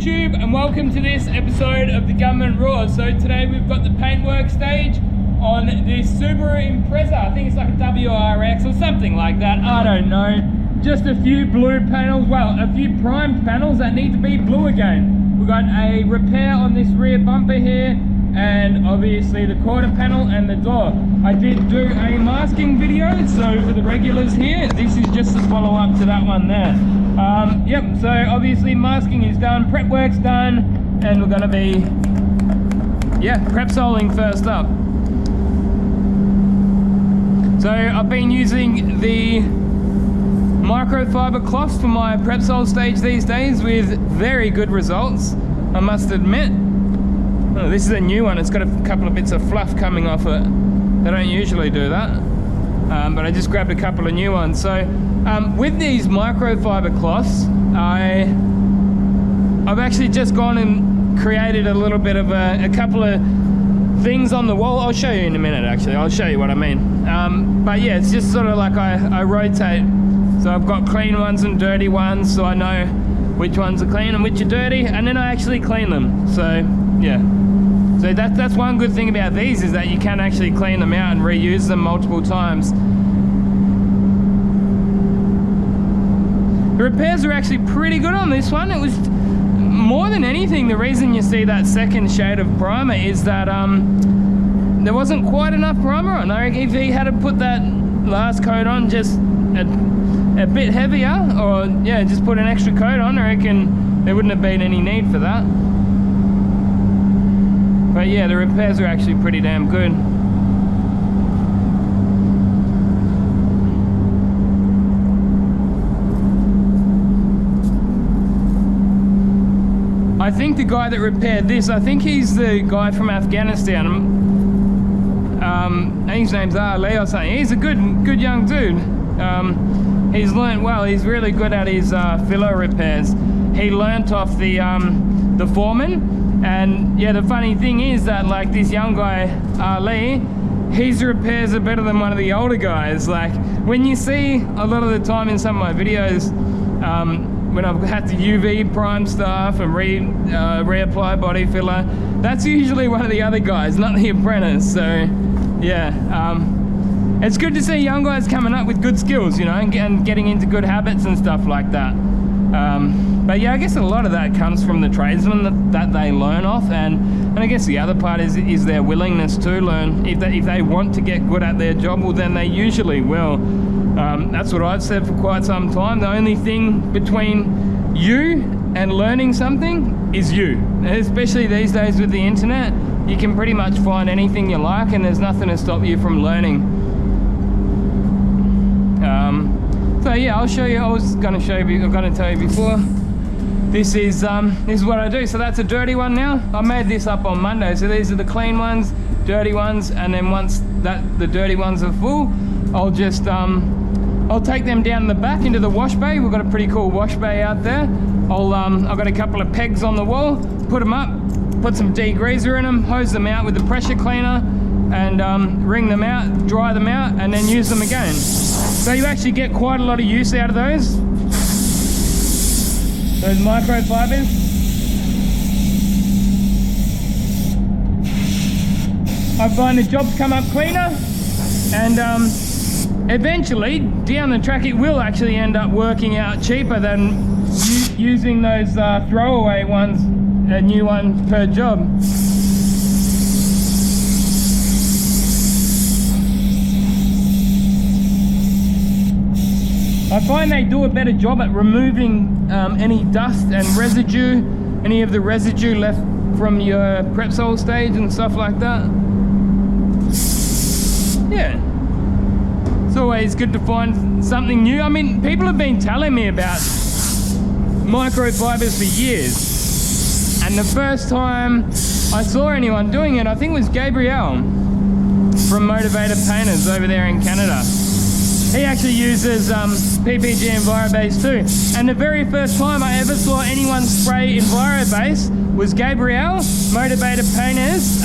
YouTube and welcome to this episode of the Gunman Raw. So today we've got the paintwork stage on this Subaru Impreza. I think it's like a WRX or something like that, I don't know. Just a few blue panels, well, a few primed panels that need to be blue again. We've got a repair on this rear bumper here and obviously the quarter panel and the door. I did do a masking video, so for the regulars here, this is just a follow up to that one there. Yep, so obviously masking is done, prep work's done, and we're gonna be, prep soling first up. So I've been using the microfiber cloths for my prep sole stage these days with very good results, I must admit. Oh, this is a new one, it's got a couple of bits of fluff coming off it. They don't usually do that, but I just grabbed a couple of new ones. So with these microfiber cloths, I've actually just gone and created a little bit of a couple of things on the wall. I'll show you in a minute actually, I'll show you what I mean. But yeah, it's just sort of like I rotate. So I've got clean ones and dirty ones, so I know which ones are clean and which are dirty, and then I actually clean them. So yeah. So that's one good thing about these, is that you can actually clean them out and reuse them multiple times. The repairs are actually pretty good on this one. It was more than anything, the reason you see that second shade of primer is that there wasn't quite enough primer on. I reckon if he had to put that last coat on just a bit heavier, or yeah, just put an extra coat on, I reckon there wouldn't have been any need for that. But yeah, the repairs are actually pretty damn good. I think the guy that repaired this, I think he's the guy from Afghanistan. I think his name's Ali or something. He's a good young dude. He's learnt well. He's really good at his filler repairs. He learnt off the foreman. And yeah, the funny thing is that like this young guy, Ali, his repairs are better than one of the older guys. Like when you see a lot of the time in some of my videos, when I've had to UV prime stuff and reapply body filler, that's usually one of the other guys, not the apprentice. So yeah, it's good to see young guys coming up with good skills, you know, and getting into good habits and stuff like that. But yeah, I guess a lot of that comes from the tradesmen that they learn off, and I guess the other part is their willingness to learn. If they want to get good at their job, well then they usually will. That's what I've said for quite some time. The only thing between you and learning something is you. And especially these days with the internet, you can pretty much find anything you like and there's nothing to stop you from learning. So yeah, I'll show you. I was going to show you, I'm going to tell you before. This is what I do. So that's a dirty one now. I made this up on Monday. So these are the clean ones, dirty ones, and then once the dirty ones are full, I'll just I'll take them down the back into the wash bay. We've got a pretty cool wash bay out there. I've got a couple of pegs on the wall, put them up, put some degreaser in them, hose them out with the pressure cleaner, and wring them out, dry them out, and then use them again. So you actually get quite a lot of use out of those microfibers. I find the jobs come up cleaner, and eventually down the track it will actually end up working out cheaper than using those throwaway ones, a new one per job. I find they do a better job at removing any dust and residue, any of the residue left from your prep sole stage and stuff like that. Yeah, it's always good to find something new. I mean, people have been telling me about microfibers for years, and the first time I saw anyone doing it, I think it was Gabrielle from Motivated Painters over there in Canada. he actually uses PPG Envirobase too. And the very first time I ever saw anyone spray Envirobase was Gabriel, Motivated Painters.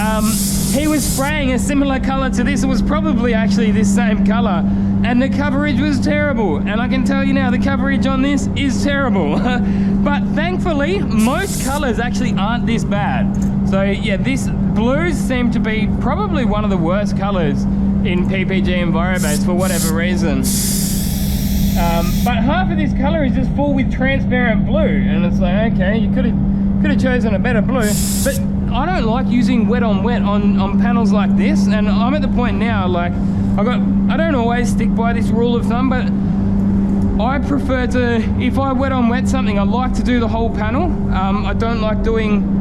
He was spraying a similar color to this. It was probably actually this same color, and the coverage was terrible. And I can tell you now, the coverage on this is terrible. But thankfully, most colors actually aren't this bad. So yeah, this blues seem to be probably one of the worst colors in PPG Envirobase for whatever reason. But half of this color is just full with transparent blue, and it's like, okay, you could have chosen a better blue. But I don't like using wet on wet on panels like this, and I'm at the point now, like, I don't always stick by this rule of thumb, but I prefer to, if I wet on wet something, I like to do the whole panel. I don't like doing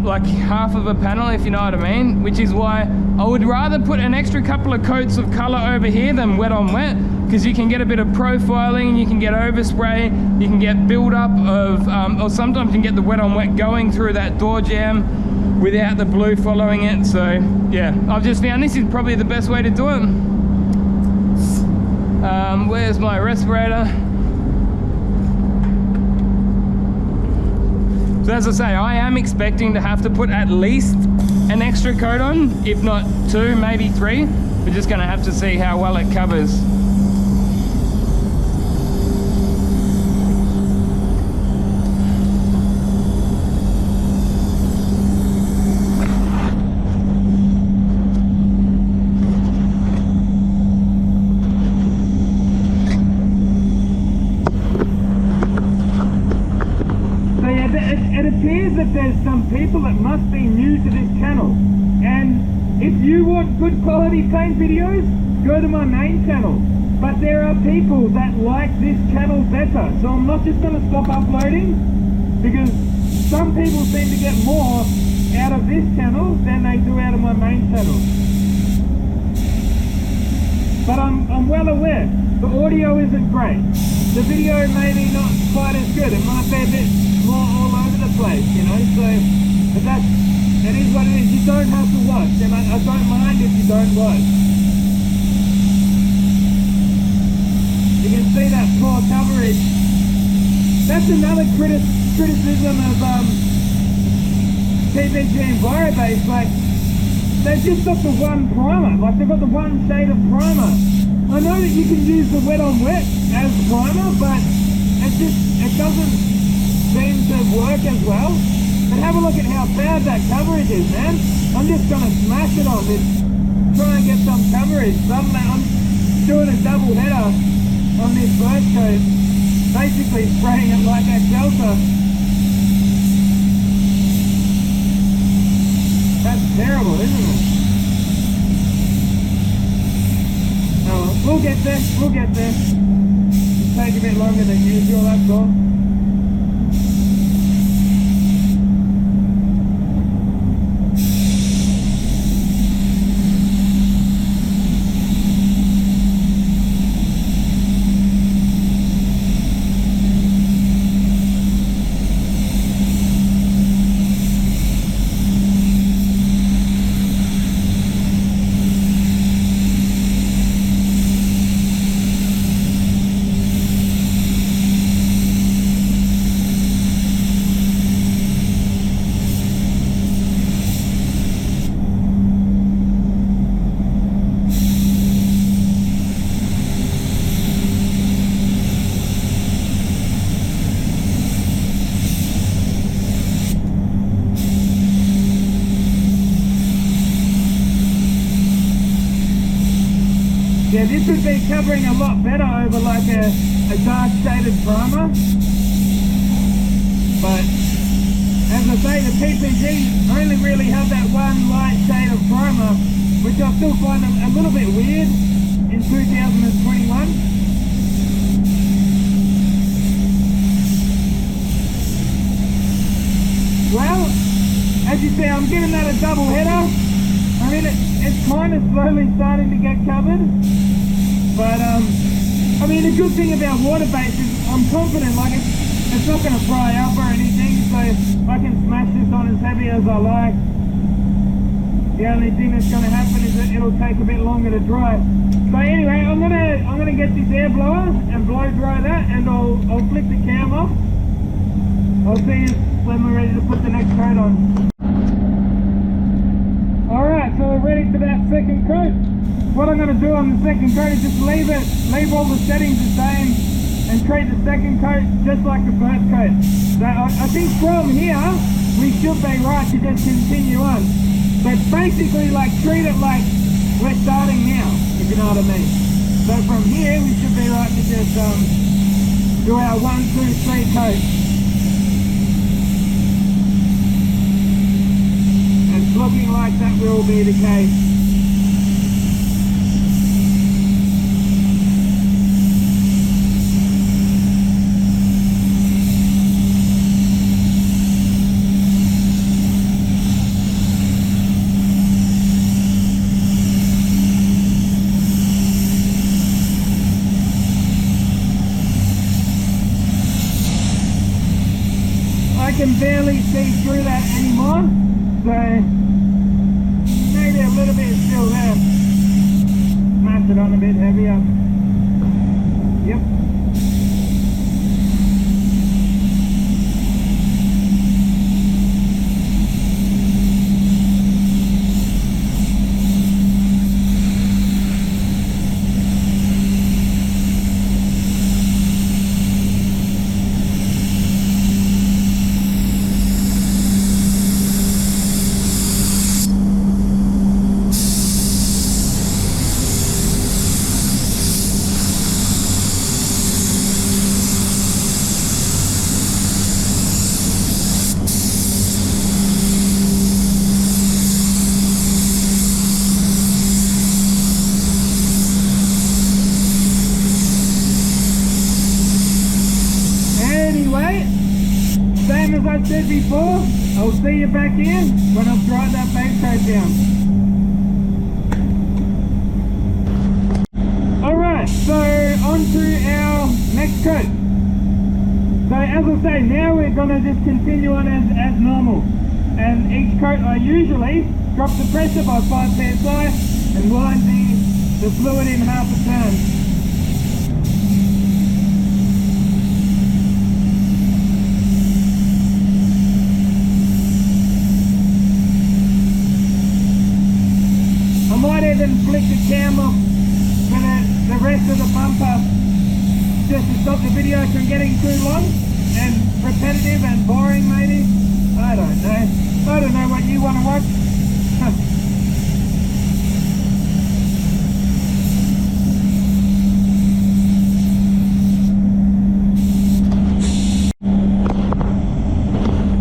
like half of a panel, if you know what I mean, which is why I would rather put an extra couple of coats of color over here than wet on wet, because you can get a bit of profiling, you can get overspray, you can get build up of, or sometimes you can get the wet on wet going through that door jamb without the blue following it. So yeah, I've just found this is probably the best way to do it. Where's my respirator? So as I say, I am expecting to have to put at least an extra coat on, if not 2, maybe 3. We're just going to have to see how well it covers. That there's some people that must be new to this channel, and if you want good quality paint videos, go to my main channel. But there are people that like this channel better, so I'm not just going to stop uploading, because some people seem to get more out of this channel than they do out of my main channel. But I'm well aware the audio isn't great, the video maybe not quite as good, it might be a bit more all over the place, you know, so but it is what it is. You don't have to watch, and I don't mind if you don't watch. You can see that poor coverage. That's another criticism of PPG Envirobase. Like, they've just got the one primer, like they've got the one shade of primer. I know that you can use the wet on wet as primer, but it doesn't seem to work as well. But have a look at how bad that coverage is, man. I'm just gonna smash it on this, try and get some coverage. I'm doing a double header on this first coat, basically spraying it like a shelter. That's terrible, isn't it? Oh, we'll get there, we'll get there. It'll take a bit longer than usual, that's all. Yeah, this would be covering a lot better over like a dark shaded primer. But as I say, the PPG only really have that one light shade of primer, which I still find a little bit weird in 2021. Well, as you see, I'm giving that a double header. I mean, it's kind of slowly starting to get covered, but I mean, the good thing about water-based is I'm confident, like it's not going to fry up or anything, so I can smash this on as heavy as I like. The only thing that's going to happen is that it'll take a bit longer to dry. So anyway, I'm gonna get this air blower and blow dry that, and I'll flick the cam off. I'll see you when we're ready to put the next coat on. Alright, so we're ready for that second coat. What I'm going to do on the second coat is just leave all the settings the same and treat the second coat just like the first coat. So I think from here we should be right to just continue on. But basically like treat it like we're starting now, if you know what I mean. So from here we should be right to just do our 1, 2, 3 coats. It's looking like that will be the case. I can barely see through that anymore, so maybe a little bit is still there. Smash it on a bit heavier. Yep. Same as I said before, I'll see you back in when I've dried that base coat down. Alright, so on to our next coat. So as I say, now we're going to just continue on as normal. And each coat I usually drop the pressure by 5 psi and wind the fluid in half a turn. I might even flick the cam off for the rest of the bumper just to stop the video from getting too long and repetitive and boring maybe. I don't know. I don't know what you want to watch.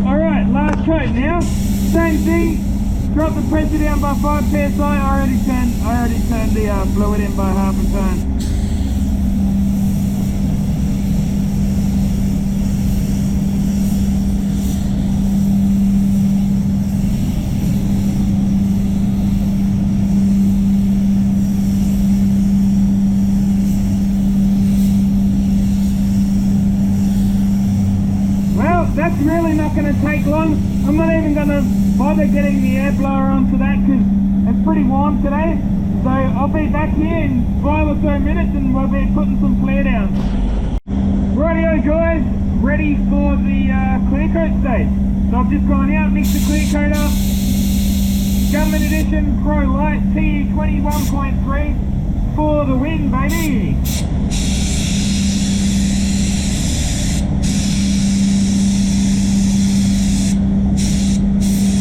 Alright, last coat now. Same thing. Drop the pressure down by 5 psi. I already turned the fluid in by half a turn. Well, that's really not going to take long. I'm not even going to bother getting the air blower onto that because it's pretty warm today. So I'll be back here in 5 or so minutes and we'll be putting some flare down. Rightio guys, ready for the clear coat stage. So I've just gone out, mixed the clear coat up. Gunman Edition Pro Light TE 21.3 for the win, baby.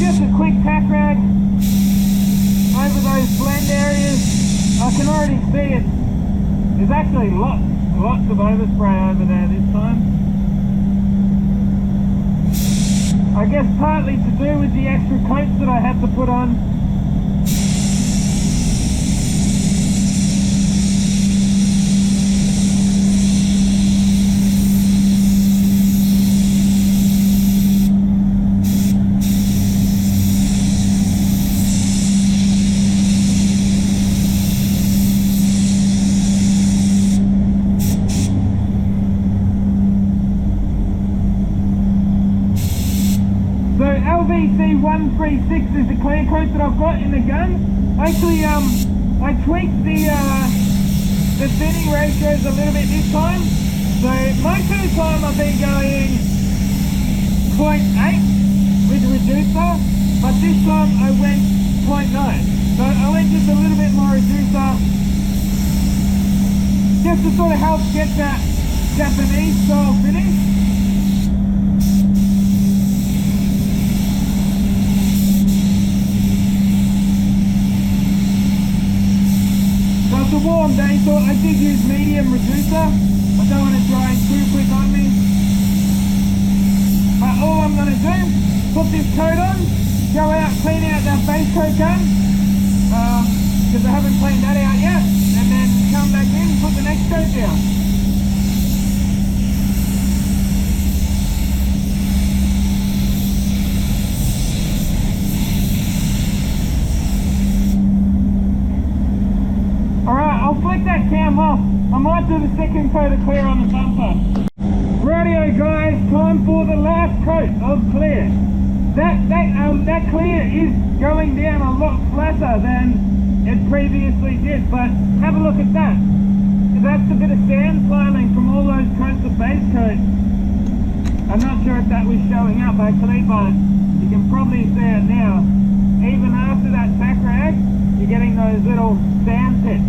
Just a quick pack rag over those blend areas. I can already see it. There's actually lots of overspray over there this time. I guess partly to do with the extra coats that I had to put on. LVC 136 is the clear coat that I've got in the gun. Actually, I tweaked the thinning ratios a little bit this time. So most of the time I've been going 0.8 with the reducer, but this time I went 0.9. So I went just a little bit more reducer, just to sort of help get that Japanese style finish. So it's a warm day, so I did use medium reducer. I don't want to dry too quick on me. But all I'm going to do, put this coat on, go out, clean out that base coat gun, because I haven't cleaned that out yet, and then come back in, put the next coat down. Alright, I'll flick that cam off. I might do the second coat of clear on the bumper. Rightio guys, time for the last coat of clear. That clear is going down a lot flatter than it previously did, but have a look at that. That's a bit of sand piling from all those coats of base coat. I'm not sure if that was showing up actually, but you can probably see it now. Even after that tack rag, you're getting those little sand pits.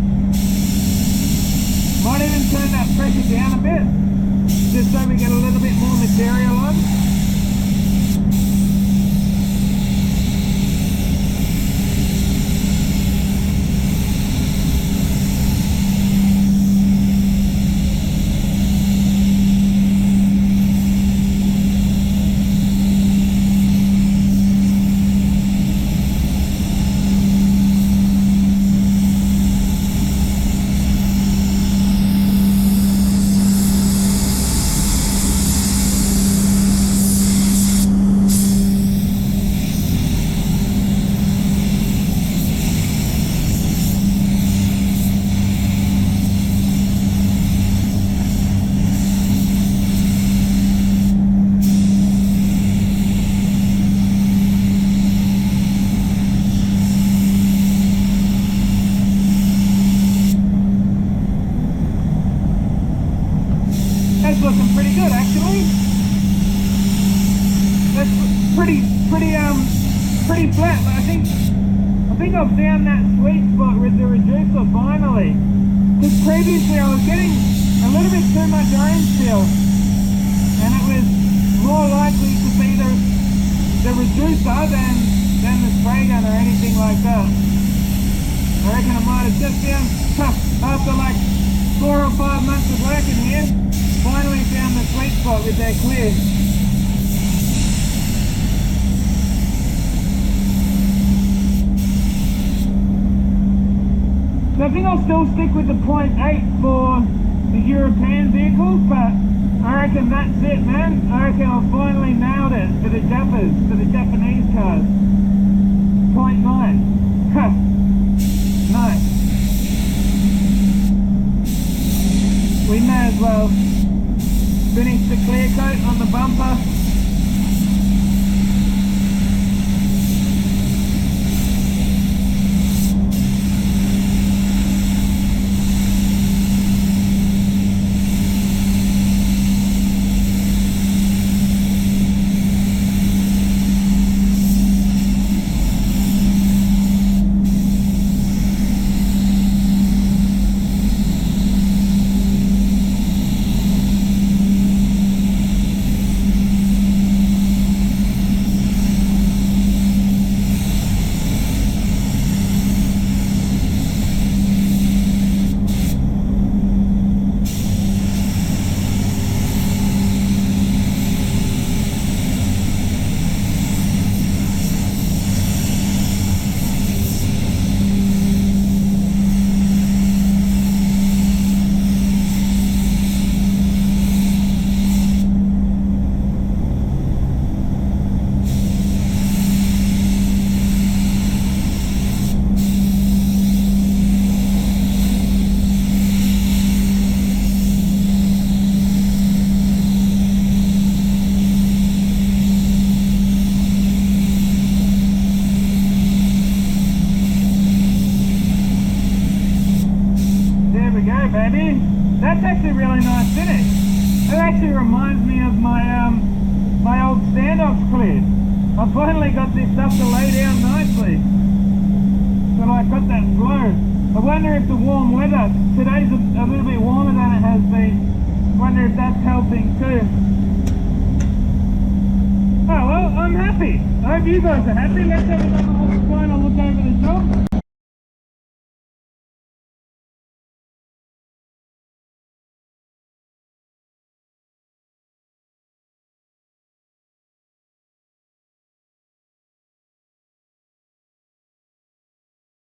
Might even turn that pressure down a bit, just so we get a little bit more material on. That's looking pretty good actually. That's pretty flat. I think I've found that sweet spot with the reducer finally. Because previously I was getting a little bit too much orange peel, and it was more likely to be the reducer than the spray gun or anything like that. I reckon I might have just found, after like 4 or 5 months of working here, finally found the sweet spot with their clear. So I think I'll still stick with the 0.8 for the European vehicles, but I reckon that's it, man. I reckon I've finally nailed it for the Jappers, for the Japanese cars. 0.9. Ha! Nice. We may as well finish the clear coat on the bumper. go, baby. That's actually a really nice finish. It actually reminds me of my my old standoffs cleared. I finally got this stuff to lay down nicely. So I got that flow. I wonder if the warm weather, today's a little bit warmer than it has been. I wonder if that's helping too. Oh well, I'm happy. I hope you guys are happy. Let's have another final look over the job.